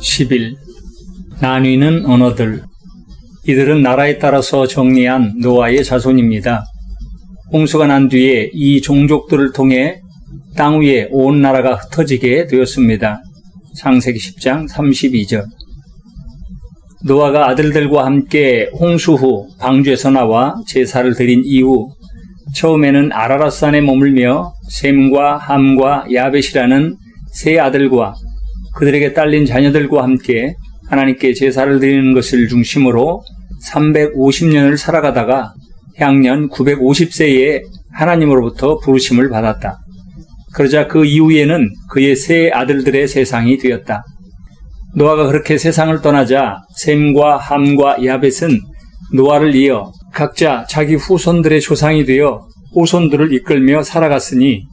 10일 나뉘는 언어들. 이들은 나라에 따라서 정리한 노아의 자손입니다. 홍수가 난 뒤에 이 종족들을 통해 땅 위에 온 나라가 흩어지게 되었습니다. 창세기 10장 32절. 노아가 아들들과 함께 홍수 후 방주에서 나와 제사를 드린 이후 처음에는 아라랏산에 머물며 셈과 함과 야벳이라는 세 아들과 그들에게 딸린 자녀들과 함께 하나님께 제사를 드리는 것을 중심으로 350년을 살아가다가 향년 950세에 하나님으로부터 부르심을 받았다. 그러자 그 이후에는 그의 세 아들들의 세상이 되었다. 노아가 그렇게 세상을 떠나자 셈과 함과 야벳은 노아를 이어 각자 자기 후손들의 조상이 되어 후손들을 이끌며 살아갔으니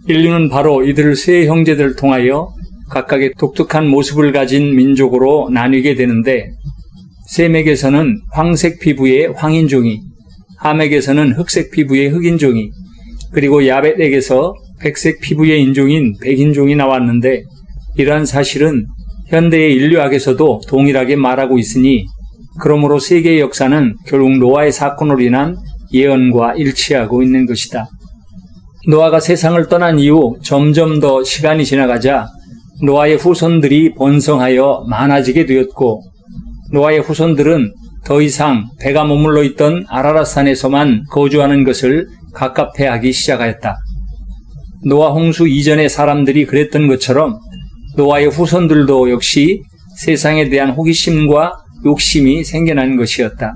인류는 바로 이들 세 형제들을 통하여 각각의 독특한 모습을 가진 민족으로 나뉘게 되는데, 셈에게서는 황색 피부의 황인종이, 함에게서는 흑색 피부의 흑인종이, 그리고 야벳에게서 백색 피부의 인종인 백인종이 나왔는데, 이러한 사실은 현대의 인류학에서도 동일하게 말하고 있으니 그러므로 세계의 역사는 결국 노아의 사건으로 인한 예언과 일치하고 있는 것이다. 노아가 세상을 떠난 이후 점점 더 시간이 지나가자 노아의 후손들이 번성하여 많아지게 되었고, 노아의 후손들은 더 이상 배가 머물러 있던 아라랏산에서만 거주하는 것을 갑갑해하기 시작하였다. 노아 홍수 이전의 사람들이 그랬던 것처럼 노아의 후손들도 역시 세상에 대한 호기심과 욕심이 생겨난 것이었다.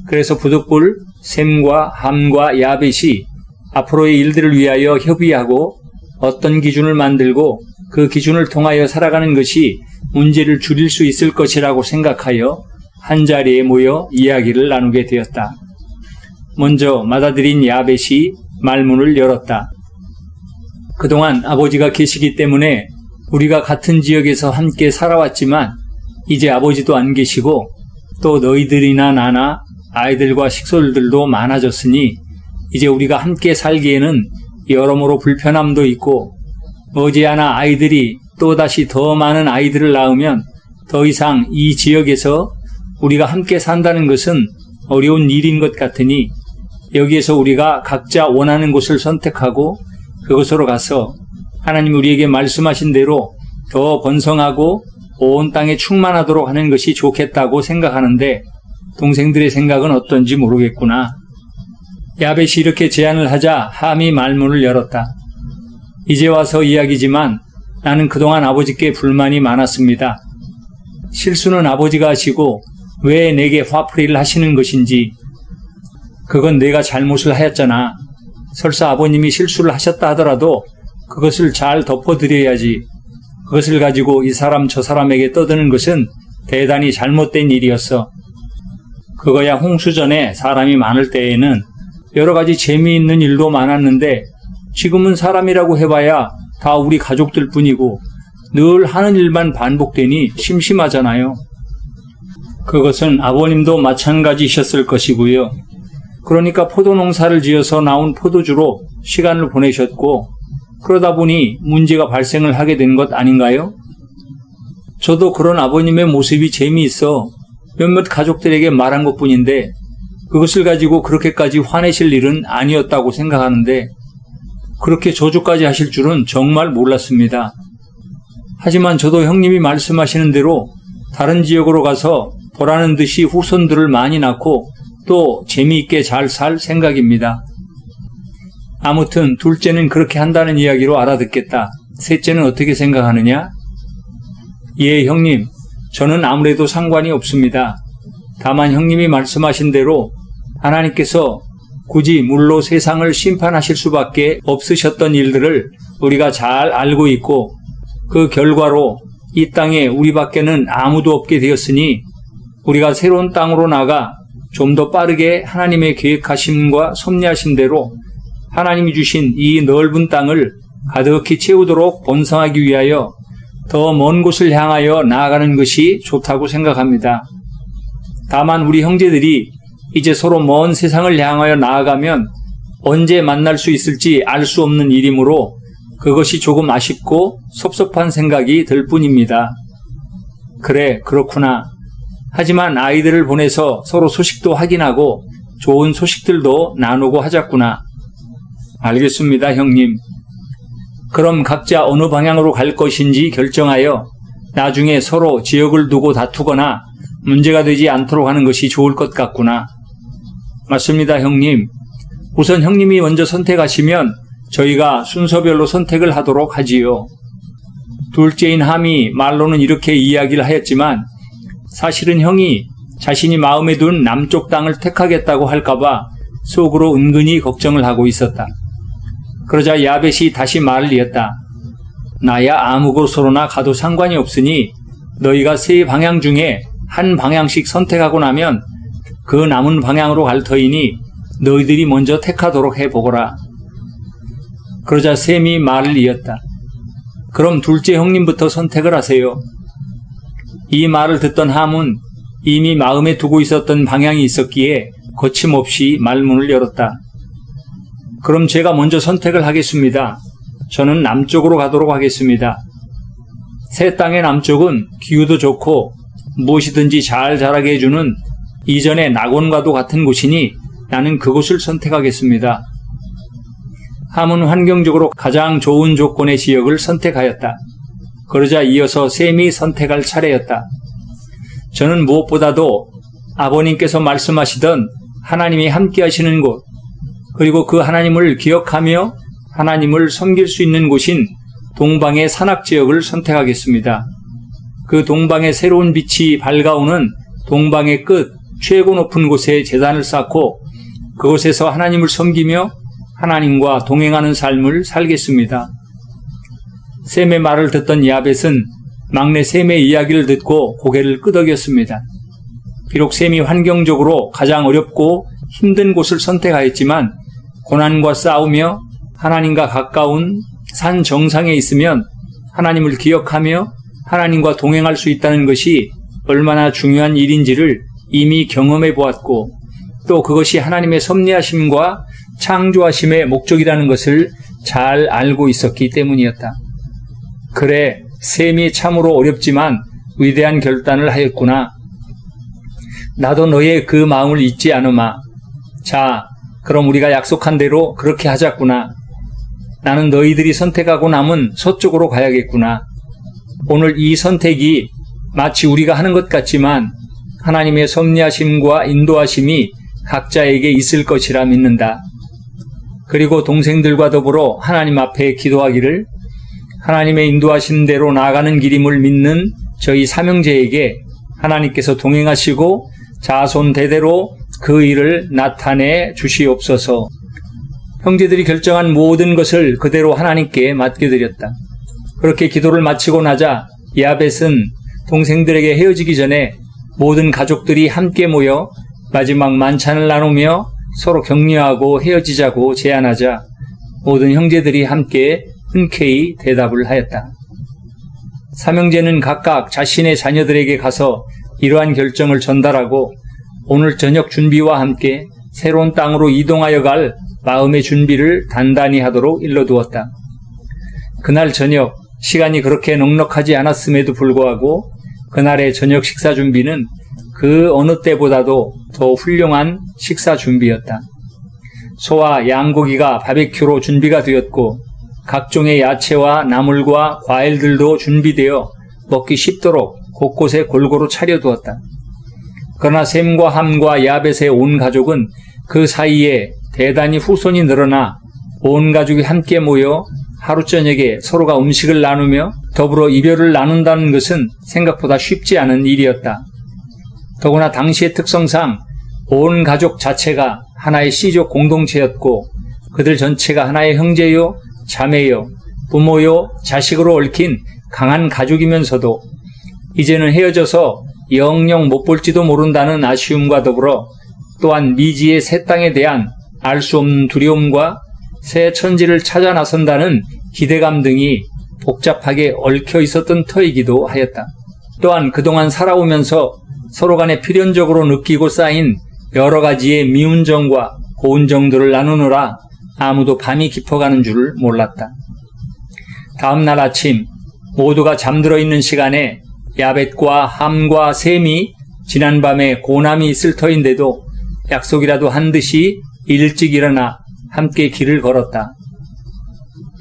그래서 부득불 셈과 함과 야벳이 앞으로의 일들을 위하여 협의하고 어떤 기준을 만들고 그 기준을 통하여 살아가는 것이 문제를 줄일 수 있을 것이라고 생각하여 한자리에 모여 이야기를 나누게 되었다. 먼저 맏아들인 야벳이 말문을 열었다. 그동안 아버지가 계시기 때문에 우리가 같은 지역에서 함께 살아왔지만 이제 아버지도 안 계시고 또 너희들이나 나나 아이들과 식솔들도 많아졌으니 이제 우리가 함께 살기에는 여러모로 불편함도 있고 머지않아 아이들이 또다시 더 많은 아이들을 낳으면 더 이상 이 지역에서 우리가 함께 산다는 것은 어려운 일인 것 같으니 여기에서 우리가 각자 원하는 곳을 선택하고 그곳으로 가서 하나님 우리에게 말씀하신 대로 더 번성하고 온 땅에 충만하도록 하는 것이 좋겠다고 생각하는데 동생들의 생각은 어떤지 모르겠구나. 야벳이 이렇게 제안을 하자 함이 말문을 열었다. 이제 와서 이야기지만 나는 그동안 아버지께 불만이 많았습니다. 실수는 아버지가 하시고 왜 내게 화풀이를 하시는 것인지, 그건 내가 잘못을 하였잖아. 설사 아버님이 실수를 하셨다 하더라도 그것을 잘 덮어드려야지. 그것을 가지고 이 사람 저 사람에게 떠드는 것은 대단히 잘못된 일이었어. 그거야 홍수 전에 사람이 많을 때에는 여러 가지 재미있는 일도 많았는데 지금은 사람이라고 해봐야 다 우리 가족들 뿐이고 늘 하는 일만 반복되니 심심하잖아요. 그것은 아버님도 마찬가지셨을 것이고요. 그러니까 포도 농사를 지어서 나온 포도주로 시간을 보내셨고 그러다 보니 문제가 발생을 하게 된 것 아닌가요? 저도 그런 아버님의 모습이 재미있어 몇몇 가족들에게 말한 것뿐인데 그것을 가지고 그렇게까지 화내실 일은 아니었다고 생각하는데 그렇게 저주까지 하실 줄은 정말 몰랐습니다. 하지만 저도 형님이 말씀하시는 대로 다른 지역으로 가서 보라는 듯이 후손들을 많이 낳고 또 재미있게 잘 살 생각입니다. 아무튼 둘째는 그렇게 한다는 이야기로 알아듣겠다. 셋째는 어떻게 생각하느냐? 예, 형님. 저는 아무래도 상관이 없습니다. 다만 형님이 말씀하신 대로 하나님께서 굳이 물로 세상을 심판하실 수밖에 없으셨던 일들을 우리가 잘 알고 있고 그 결과로 이 땅에 우리밖에는 아무도 없게 되었으니 우리가 새로운 땅으로 나가 좀 더 빠르게 하나님의 계획하심과 섭리하신 대로 하나님이 주신 이 넓은 땅을 가득히 채우도록 번성하기 위하여 더 먼 곳을 향하여 나아가는 것이 좋다고 생각합니다. 다만 우리 형제들이 이제 서로 먼 세상을 향하여 나아가면 언제 만날 수 있을지 알 수 없는 일이므로 그것이 조금 아쉽고 섭섭한 생각이 들 뿐입니다. 그래, 그렇구나. 하지만 아이들을 보내서 서로 소식도 확인하고 좋은 소식들도 나누고 하자꾸나. 알겠습니다, 형님. 그럼 각자 어느 방향으로 갈 것인지 결정하여 나중에 서로 지역을 두고 다투거나 문제가 되지 않도록 하는 것이 좋을 것 같구나. 맞습니다, 형님. 우선 형님이 먼저 선택하시면 저희가 순서별로 선택을 하도록 하지요. 둘째인 함이 말로는 이렇게 이야기를 하였지만 사실은 형이 자신이 마음에 둔 남쪽 땅을 택하겠다고 할까봐 속으로 은근히 걱정을 하고 있었다. 그러자 야벳이 다시 말을 이었다. 나야 아무 곳으로나 가도 상관이 없으니 너희가 세 방향 중에 한 방향씩 선택하고 나면 그 남은 방향으로 갈 터이니 너희들이 먼저 택하도록 해보거라. 그러자 셈이 말을 이었다. 그럼 둘째 형님부터 선택을 하세요. 이 말을 듣던 함은 이미 마음에 두고 있었던 방향이 있었기에 거침없이 말문을 열었다. 그럼 제가 먼저 선택을 하겠습니다. 저는 남쪽으로 가도록 하겠습니다. 새 땅의 남쪽은 기후도 좋고 무엇이든지 잘 자라게 해주는 이전의 낙원과도 같은 곳이니 나는 그곳을 선택하겠습니다. 함은 환경적으로 가장 좋은 조건의 지역을 선택하였다. 그러자 이어서 셈이 선택할 차례였다. 저는 무엇보다도 아버님께서 말씀하시던 하나님이 함께 하시는 곳, 그리고 그 하나님을 기억하며 하나님을 섬길 수 있는 곳인 동방의 산악지역을 선택하겠습니다. 그 동방의 새로운 빛이 밝아오는 동방의 끝 최고 높은 곳에 제단을 쌓고 그곳에서 하나님을 섬기며 하나님과 동행하는 삶을 살겠습니다. 셈의 말을 듣던 야벳은 막내 셈의 이야기를 듣고 고개를 끄덕였습니다. 비록 셈이 환경적으로 가장 어렵고 힘든 곳을 선택하였지만 고난과 싸우며 하나님과 가까운 산 정상에 있으면 하나님을 기억하며 하나님과 동행할 수 있다는 것이 얼마나 중요한 일인지를 이미 경험해 보았고 또 그것이 하나님의 섭리하심과 창조하심의 목적이라는 것을 잘 알고 있었기 때문이었다. 그래, 셈이 참으로 어렵지만 위대한 결단을 하였구나. 나도 너의 그 마음을 잊지 않으마. 자, 그럼 우리가 약속한 대로 그렇게 하자꾸나. 나는 너희들이 선택하고 남은 서쪽으로 가야겠구나. 오늘 이 선택이 마치 우리가 하는 것 같지만 하나님의 섭리하심과 인도하심이 각자에게 있을 것이라 믿는다. 그리고 동생들과 더불어 하나님 앞에 기도하기를 하나님의 인도하신 대로 나아가는 길임을 믿는 저희 삼형제에게 하나님께서 동행하시고 자손 대대로 그 일을 나타내 주시옵소서. 형제들이 결정한 모든 것을 그대로 하나님께 맡겨드렸다. 그렇게 기도를 마치고 나자 야벳은 동생들에게 헤어지기 전에 모든 가족들이 함께 모여 마지막 만찬을 나누며 서로 격려하고 헤어지자고 제안하자 모든 형제들이 함께 흔쾌히 대답을 하였다. 삼형제는 각각 자신의 자녀들에게 가서 이러한 결정을 전달하고 오늘 저녁 준비와 함께 새로운 땅으로 이동하여 갈 마음의 준비를 단단히 하도록 일러두었다. 그날 저녁 시간이 그렇게 넉넉하지 않았음에도 불구하고 그날의 저녁 식사 준비는 그 어느 때보다도 더 훌륭한 식사 준비였다. 소와 양고기가 바베큐로 준비가 되었고 각종의 야채와 나물과 과일들도 준비되어 먹기 쉽도록 곳곳에 골고루 차려두었다. 그러나 셈과 함과 야벳의 온 가족은 그 사이에 대단히 후손이 늘어나 온 가족이 함께 모여 하루 저녁에 서로가 음식을 나누며 더불어 이별을 나눈다는 것은 생각보다 쉽지 않은 일이었다. 더구나 당시의 특성상 온 가족 자체가 하나의 씨족 공동체였고 그들 전체가 하나의 형제요, 자매요, 부모요, 자식으로 얽힌 강한 가족이면서도 이제는 헤어져서 영영 못 볼지도 모른다는 아쉬움과 더불어 또한 미지의 새 땅에 대한 알 수 없는 두려움과 새 천지를 찾아 나선다는 기대감 등이 복잡하게 얽혀 있었던 터이기도 하였다. 또한 그동안 살아오면서 서로 간에 필연적으로 느끼고 쌓인 여러 가지의 미운 정과 고운 정들을 나누느라 아무도 밤이 깊어가는 줄을 몰랐다. 다음 날 아침 모두가 잠들어 있는 시간에 야벳과 함과 셈이 지난밤에 고남이 있을 터인데도 약속이라도 한 듯이 일찍 일어나 함께 길을 걸었다.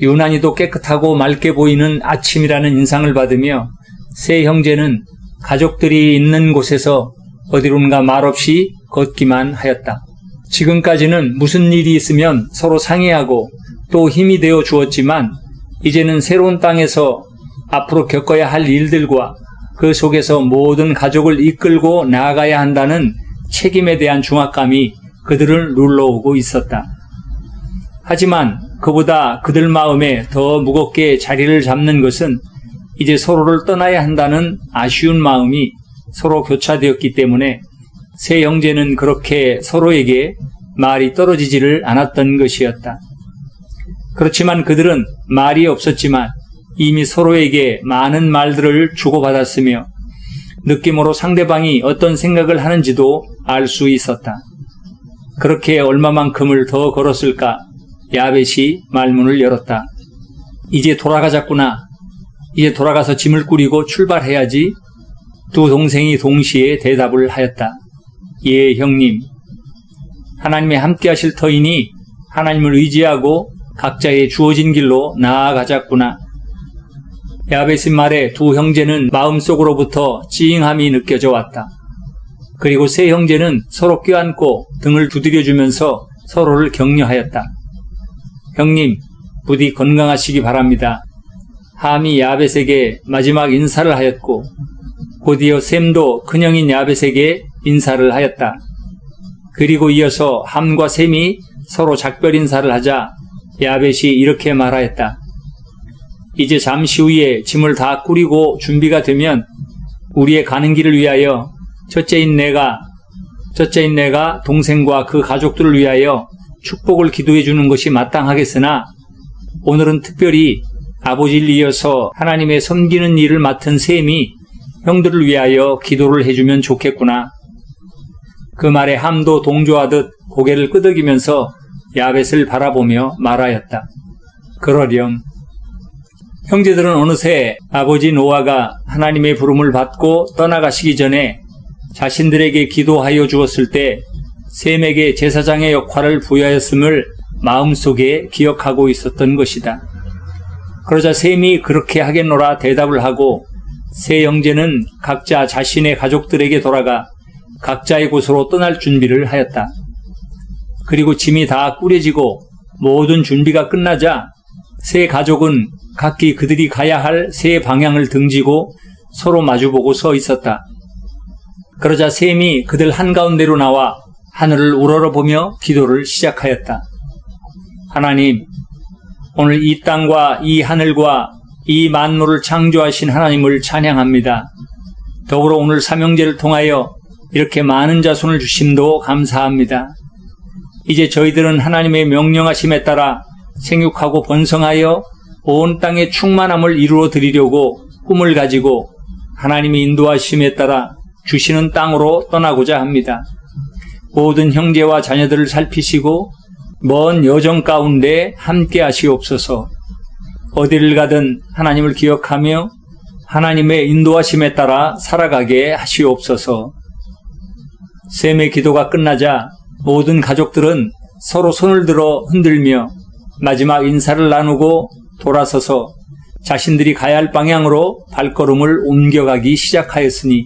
유난히도 깨끗하고 맑게 보이는 아침이라는 인상을 받으며 세 형제는 가족들이 있는 곳에서 어디론가 말없이 걷기만 하였다. 지금까지는 무슨 일이 있으면 서로 상의하고 또 힘이 되어 주었지만 이제는 새로운 땅에서 앞으로 겪어야 할 일들과 그 속에서 모든 가족을 이끌고 나아가야 한다는 책임에 대한 중압감이 그들을 눌러오고 있었다. 하지만 그보다 그들 마음에 더 무겁게 자리를 잡는 것은 이제 서로를 떠나야 한다는 아쉬운 마음이 서로 교차되었기 때문에 세 형제는 그렇게 서로에게 말이 떨어지지를 않았던 것이었다. 그렇지만 그들은 말이 없었지만 이미 서로에게 많은 말들을 주고받았으며 느낌으로 상대방이 어떤 생각을 하는지도 알 수 있었다. 그렇게 얼마만큼을 더 걸었을까? 야벳이 말문을 열었다. 이제 돌아가자꾸나. 이제 돌아가서 짐을 꾸리고 출발해야지. 두 동생이 동시에 대답을 하였다. 예, 형님. 하나님의 함께 하실 터이니 하나님을 의지하고 각자의 주어진 길로 나아가자꾸나. 야벳의 말에 두 형제는 마음속으로부터 찡함이 느껴져 왔다. 그리고 세 형제는 서로 껴안고 등을 두드려주면서 서로를 격려하였다. 형님, 부디 건강하시기 바랍니다. 함이 야벳에게 마지막 인사를 하였고 곧이어 셈도 큰형인 야벳에게 인사를 하였다. 그리고 이어서 함과 셈이 서로 작별 인사를 하자 야벳이 이렇게 말하였다. 이제 잠시 후에 짐을 다 꾸리고 준비가 되면 우리의 가는 길을 위하여 첫째인 내가 동생과 그 가족들을 위하여 축복을 기도해 주는 것이 마땅하겠으나 오늘은 특별히 아버지를 이어서 하나님의 섬기는 일을 맡은 셈이 형들을 위하여 기도를 해주면 좋겠구나. 그 말에 함도 동조하듯 고개를 끄덕이면서 야벳을 바라보며 말하였다. 그러렴. 형제들은 어느새 아버지 노아가 하나님의 부름을 받고 떠나가시기 전에 자신들에게 기도하여 주었을 때 셈에게 제사장의 역할을 부여하였음을 마음속에 기억하고 있었던 것이다. 그러자 셈이 그렇게 하겠노라 대답을 하고 세 형제는 각자 자신의 가족들에게 돌아가 각자의 곳으로 떠날 준비를 하였다. 그리고 짐이 다 꾸려지고 모든 준비가 끝나자 세 가족은 각기 그들이 가야 할 세 방향을 등지고 서로 마주보고 서 있었다. 그러자 셈이 그들 한가운데로 나와 하늘을 우러러보며 기도를 시작하였다. 하나님, 오늘 이 땅과 이 하늘과 이 만물을 창조하신 하나님을 찬양합니다. 더불어 오늘 삼형제를 통하여 이렇게 많은 자손을 주심도 감사합니다. 이제 저희들은 하나님의 명령하심에 따라 생육하고 번성하여 온 땅의 충만함을 이루어 드리려고 꿈을 가지고 하나님의 인도하심에 따라 주시는 땅으로 떠나고자 합니다. 모든 형제와 자녀들을 살피시고 먼 여정 가운데 함께 하시옵소서. 어디를 가든 하나님을 기억하며 하나님의 인도하심에 따라 살아가게 하시옵소서. 셈의 기도가 끝나자 모든 가족들은 서로 손을 들어 흔들며 마지막 인사를 나누고 돌아서서 자신들이 가야 할 방향으로 발걸음을 옮겨가기 시작하였으니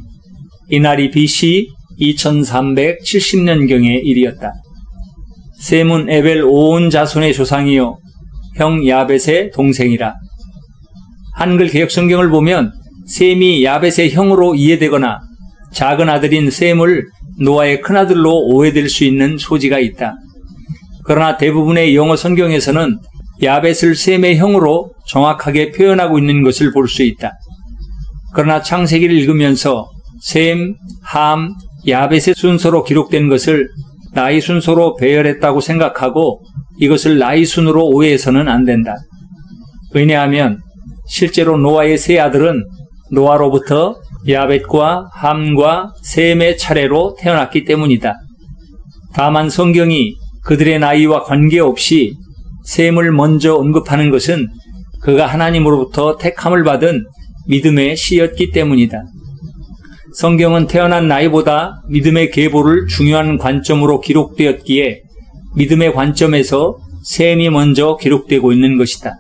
이날이 BC 2370년경의 일이었다. 셈은 에벨 온 자손의 조상이요 형 야벳의 동생이라. 한글 개역성경을 보면 셈이 야벳의 형으로 이해되거나 작은 아들인 셈을 노아의 큰아들로 오해될 수 있는 소지가 있다. 그러나 대부분의 영어 성경에서는 야벳을 셈의 형으로 정확하게 표현하고 있는 것을 볼 수 있다. 그러나 창세기를 읽으면서 셈, 함, 야벳의 순서로 기록된 것을 나이 순서로 배열했다고 생각하고 이것을 나이 순으로 오해해서는 안 된다. 왜냐하면 실제로 노아의 세 아들은 노아로부터 야벳과 함과 셈의 차례로 태어났기 때문이다. 다만 성경이 그들의 나이와 관계없이 셈을 먼저 언급하는 것은 그가 하나님으로부터 택함을 받은 믿음의 시였기 때문이다. 성경은 태어난 나이보다 믿음의 계보를 중요한 관점으로 기록되었기에 믿음의 관점에서 셈이 먼저 기록되고 있는 것이다.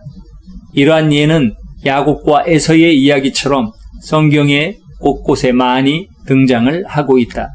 이러한 예는 야곱과 에서의 이야기처럼 성경에 곳곳에 많이 등장을 하고 있다.